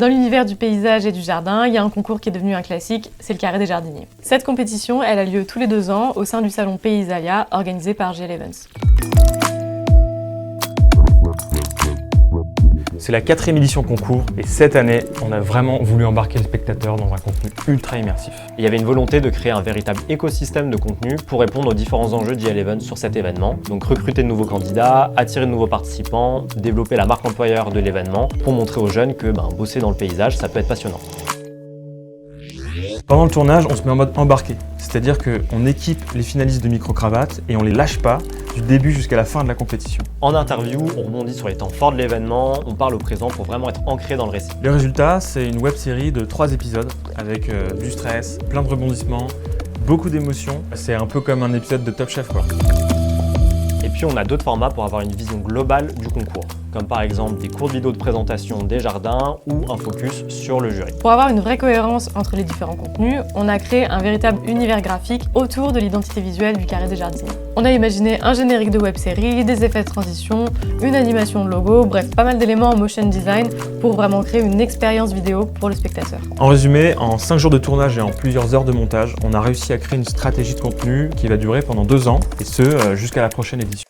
Dans l'univers du paysage et du jardin, il y a un concours qui est devenu un classique, c'est le Carré des Jardiniers. Cette compétition, elle a lieu tous les 2 ans au sein du salon Paysalia, organisé par GL Events. C'est la 4e édition concours et cette année, on a vraiment voulu embarquer le spectateur dans un contenu ultra immersif. Il y avait une volonté de créer un véritable écosystème de contenu pour répondre aux différents enjeux d'GL Events sur cet événement. Donc recruter de nouveaux candidats, attirer de nouveaux participants, développer la marque employeur de l'événement pour montrer aux jeunes que bosser dans le paysage, ça peut être passionnant. Pendant le tournage, on se met en mode embarqué, c'est-à-dire qu'on équipe les finalistes de micro-cravates et on les lâche pas du début jusqu'à la fin de la compétition. En interview, on rebondit sur les temps forts de l'événement, on parle au présent pour vraiment être ancré dans le récit. Le résultat, c'est une web-série de 3 épisodes avec du stress, plein de rebondissements, beaucoup d'émotions. C'est un peu comme un épisode de Top Chef, quoi. Et puis on a d'autres formats pour avoir une vision globale du concours, comme par exemple des courtes vidéos de présentation des jardins ou un focus sur le jury. Pour avoir une vraie cohérence entre les différents contenus, on a créé un véritable univers graphique autour de l'identité visuelle du Carré des Jardiniers. On a imaginé un générique de web-série, des effets de transition, une animation de logo, bref, pas mal d'éléments en motion design pour vraiment créer une expérience vidéo pour le spectateur. En résumé, en 5 jours de tournage et en plusieurs heures de montage, on a réussi à créer une stratégie de contenu qui va durer pendant 2 ans, et ce, jusqu'à la prochaine édition.